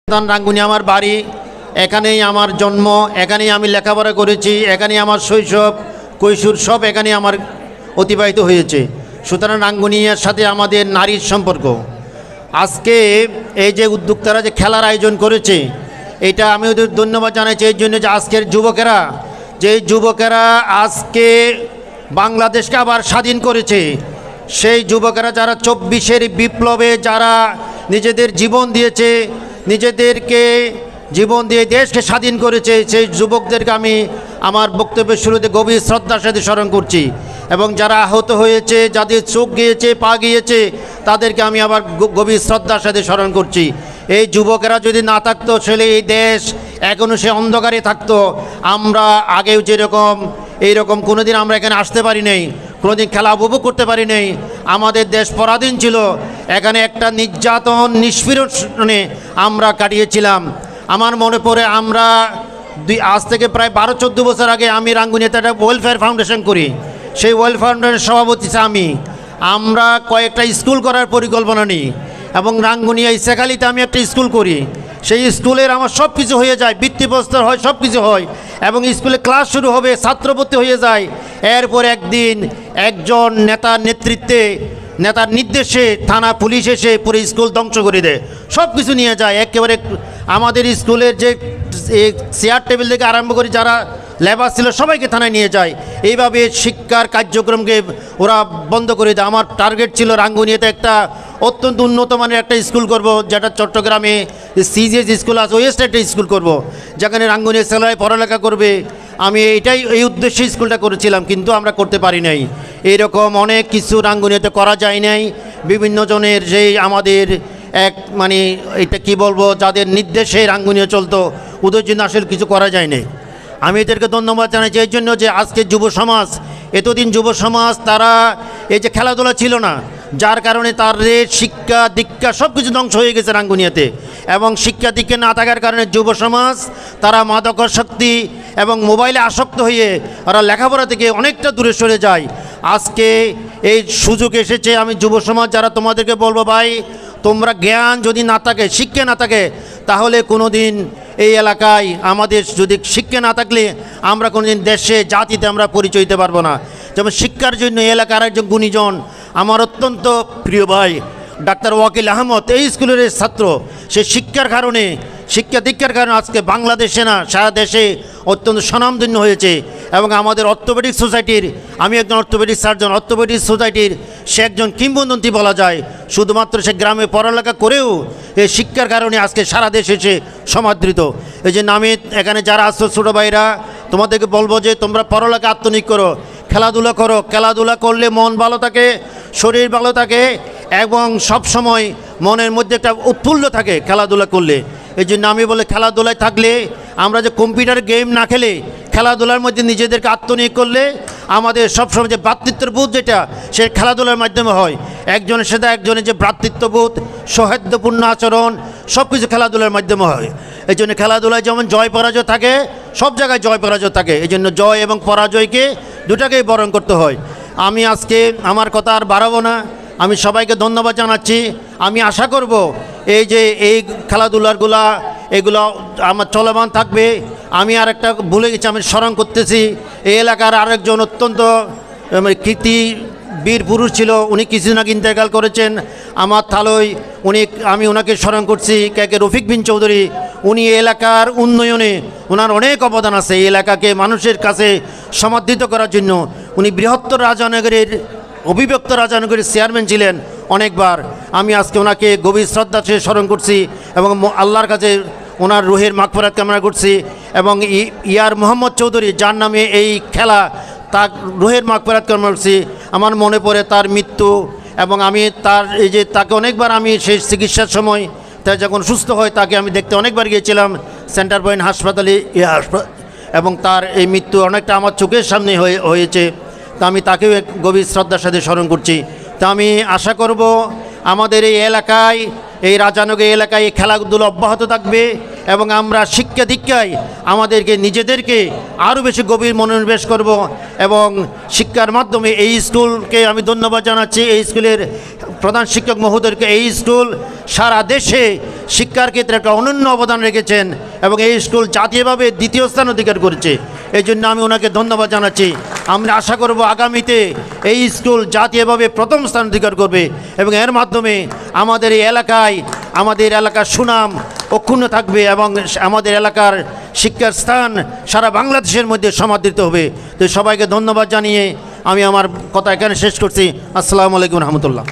রাঙ্গুনি আমার বাড়ি, এখানেই আমার জন্ম, এখানেই আমি লেখাপড়া করেছি, এখানেই আমার শৈশব কৈশোর সব এখানেই আমার অতিবাহিত হয়েছে। সুতরাং রাঙ্গুনিয়ার সাথে আমাদের নারীর সম্পর্ক। আজকে এই যে উদ্যোক্তারা যে খেলার আয়োজন করেছে, এটা আমি ওদের ধন্যবাদ জানাচ্ছি এই জন্য যে আজকের যুবকেরা আজকে বাংলাদেশকে আবার স্বাধীন করেছে। সেই যুবকেরা যারা 24-এর বিপ্লবে যারা নিজেদের জীবন দিয়েছে, নিজেদেরকে জীবন দিয়ে দেশকে স্বাধীন করেছে, সেই যুবকদেরকে আমি আমার বক্তব্যের শুরুতে গভীর শ্রদ্ধার সাথে স্মরণ করছি। এবং যারা আহত হয়েছে, যাদের চোখ গিয়েছে, পা গিয়েছে, তাদেরকে আমি আবার গভীর শ্রদ্ধার সাথে স্মরণ করছি। এই যুবকেরা যদি না থাকতো আসলে এই দেশ এখনও সে অন্ধকারে থাকতো। আমরা আগেও যেরকম এইরকম কোনোদিন আমরা এখানে আসতে পারি নাই, কোনোদিন খেলা উপভোগ করতে পারি নাই। আমাদের দেশ পরাধীন ছিল, এখানে একটা নির্যাতন নিষ্পীড়নে আমরা কাটিয়েছিলাম। আমার মনে পড়ে আমরা আজ থেকে প্রায় 12-14 বছর আগে আমি রাঙ্গুনিয়াতে একটা ওয়েলফেয়ার ফাউন্ডেশন করি। সেই ওয়েলফেয়ার ফাউন্ডেশনের সভাপতি আমরা কয়েকটা স্কুল করার পরিকল্পনা নিই এবং রাঙ্গুনিয়া ইসাখালীতে আমি একটা স্কুল করি। সেই স্কুলের আমার সব কিছু হয়ে যায়, ভিত্তিপ্রস্তর হয়, সব কিছু হয় এবং স্কুলে ক্লাস শুরু হবে, ছাত্রভর্তি হয়ে যায়। এরপর একদিন একজন নেতার নেতৃত্বে, নেতার নির্দেশে থানা পুলিশ এসে পুরো স্কুল ধ্বংস করে দেয়, সব কিছু নিয়ে যায়। একেবারে আমাদের স্কুলের যে চেয়ার টেবিল থেকে আরম্ভ করে যারা লেবার ছিল সবাইকে থানায় নিয়ে যায়। এইভাবে শিক্ষার কার্যক্রমকে ওরা বন্ধ করে দেয়। আমার টার্গেট ছিল রাঙ্গুনিয়াতে একটা অত্যন্ত উন্নত মানের একটা স্কুল করব, যেটা চট্টগ্রামে সিজিএস স্কুল আছে, ওয়েস্ট একটা স্কুল করব, যেখানে রাঙ্গুনিয়া ছেলেরাই পড়ালেখা করবে। আমি এই উদ্দেশ্যে স্কুলটা করেছিলাম, কিন্তু আমরা করতে পারি নাই। এইরকম অনেক কিছু রাঙ্গুনিয়াতে করা যায় নাই। বিভিন্ন জনের যেই আমাদের এটা কি বলবো, যাদের নির্দেশে রাঙ্গুনিয়া চলতো, ওদের জন্য আসলে কিছু করা যায় নাই। আমি এদেরকে ধন্যবাদ জানাচ্ছি এই জন্য যে আজকে যুব সমাজ, এতদিন যুব সমাজ তারা এই যে খেলাধুলা ছিল না, যার কারণে তাদের শিক্ষা দীক্ষা সব কিছু ধ্বংস হয়ে গেছে রাঙ্গুনিয়াতে। এবং শিক্ষা দীক্ষা না থাকার কারণে যুব সমাজ তারা মাদকাসক্তি এবং মোবাইলে আসক্ত হয়ে ওরা লেখাপড়া থেকে অনেকটা দূরে সরে যায়। আজকে এই সুযোগ এসেছে, আমি যুব সমাজ যারা তোমাদেরকে বলবো, ভাই তোমরা জ্ঞান যদি না থাকে, শিক্ষা না থাকে, তাহলে কোনো দিন এই এলাকায় আমাদের যদি শিক্ষা না থাকলে আমরা কোনোদিন দেশে জাতিতে আমরা পরিচয় দিতে পারবো না। যেমন শিক্ষার জন্য এই এলাকার একজন গুণীজন আমার অত্যন্ত প্রিয় ভাই ডাক্তার ওয়াকিল আহমদ, এই স্কুলের ছাত্র। সে শিক্ষার কারণে, শিক্ষা দীক্ষার কারণে আজকে বাংলাদেশে না সারা দেশে অত্যন্ত স্বনামধন্য হয়েছে। এবং আমাদের অর্থোপেডিক সোসাইটির, আমি একজন অর্থোপেডিক সার্জন, অর্থোপেডিক সোসাইটির সে একজন কিংবদন্তি বলা যায়। শুধুমাত্র সে গ্রামে পড়ালেখা করেও এই শিক্ষার কারণে আজকে সারা দেশে সে সমাদৃত। এই যে আমি এখানে যারা আসছো ছোটো ভাইরা, তোমাদেরকে বলবো যে তোমরা পড়ালেখা আত্মনিয়োগ করো, খেলাধুলা করো। খেলাধুলা করলে মন ভালো থাকে, শরীর ভালো থাকে এবং সব সময় মনের মধ্যে একটা উৎফুল্ল থাকে খেলাধুলা করলে। এই জন্য আমি বলে খেলাধুলায় থাকলে, আমরা যে কম্পিউটার গেম না খেলে খেলাধুলার মধ্যে নিজেদেরকে আত্মনিয়োগ করলে আমাদের সবসময় যে ভ্রাতৃত্ববোধ যেটা সে খেলাধুলার মাধ্যমে হয়। একজনের সাথে একজনের যে ভ্রাতৃত্ববোধ, সৌহার্দ্যপূর্ণ আচরণ সব কিছু খেলাধুলার মাধ্যমে হয়। এই জন্য খেলাধুলায় যেমন জয় পরাজয় থাকে, সব জায়গায় জয় পরাজয় থাকে। এই জন্য জয় এবং পরাজয়কে দুটাকেই বরণ করতে হয়। আমি আজকে আমার কথা আর বাড়াবো না, আমি সবাইকে ধন্যবাদ জানাচ্ছি। আমি আশা করব এই যে এই খেলাধুলাগুলা এগুলো আমার চলমান থাকবে। আমি আর একটা ভুলে গেছি, আমি স্মরণ করতেছি, এই এলাকার আরেকজন অত্যন্ত কীর্তি বীর পুরুষ ছিল, উনি কিছুদিন আগে ইন্তেকাল করেছেন আমার থালই। আমি ওনাকে স্মরণ করছি, কে রফিক বিন চৌধুরী। উনি এলাকার উন্নয়নে ওনার অনেক অবদান আছে। এই এলাকাকে মানুষের কাছে সমাদৃত করার জন্য উনি বৃহত্তর রাজানগরের, অবিভক্ত রাজানগরের চেয়ারম্যান ছিলেন অনেকবার। আমি আজকে ওনাকে গভীর শ্রদ্ধা সে স্মরণ করছি এবং আল্লাহর কাছে ওনার রুহের মাগফিরাত কামনা করছি। এবং ইয়ার মোহাম্মদ চৌধুরী, যার নামে এই খেলা, তার রুহের মাগফিরাত কামনা করছি। আমার মনে পড়ে তার মৃত্যু, এবং আমি তার এই যে তাকে অনেকবার আমি সেই চিকিৎসার সময় তাই যখন সুস্থ হয় তাকে আমি দেখতে অনেকবার গিয়েছিলাম সেন্টার পয়েন্ট হাসপাতালে, এবং তার এই মৃত্যু অনেকটা আমার চোখের সামনে হয়েছে। তা আমি তাকেও এক গভীর শ্রদ্ধার সাথে স্মরণ করছি। তা আমি আশা করব আমাদের এই এলাকায়, এই রাজানগর এলাকায় এই খেলাধুলা অব্যাহত থাকবে এবং আমরা শিক্ষা দীক্ষায় আমাদেরকে নিজেদেরকে আরও বেশি গভীর মনোনিবেশ করব। এবং শিক্ষার মাধ্যমে এই স্কুলকে আমি ধন্যবাদ জানাচ্ছি, এই স্কুলের প্রধান শিক্ষক মহোদয়কে। এই স্কুল সারা দেশে শিক্ষার ক্ষেত্রে একটা অনন্য অবদান রেখেছেন এবং এই স্কুল জাতীয়ভাবে দ্বিতীয় স্থান অধিকার করেছে। এই জন্য আমি ওনাকে ধন্যবাদ জানাচ্ছি। আমরা আশা করব আগামীতে এই স্কুল জাতীয়ভাবে প্রথম স্থান অধিকার করবে এবং এর মাধ্যমে আমাদের এই এলাকায় আমাদের এলাকার সুনাম অক্ষুণ্ণ থাকবে এবং আমাদের এলাকার শিক্ষার স্থান সারা বাংলাদেশের মধ্যে সমাদৃত হবে। তো সবাইকে ধন্যবাদ জানিয়ে আমি আমার কথা এখানে শেষ করছি। আসসালামু আলাইকুম রহমতুল্লাহ।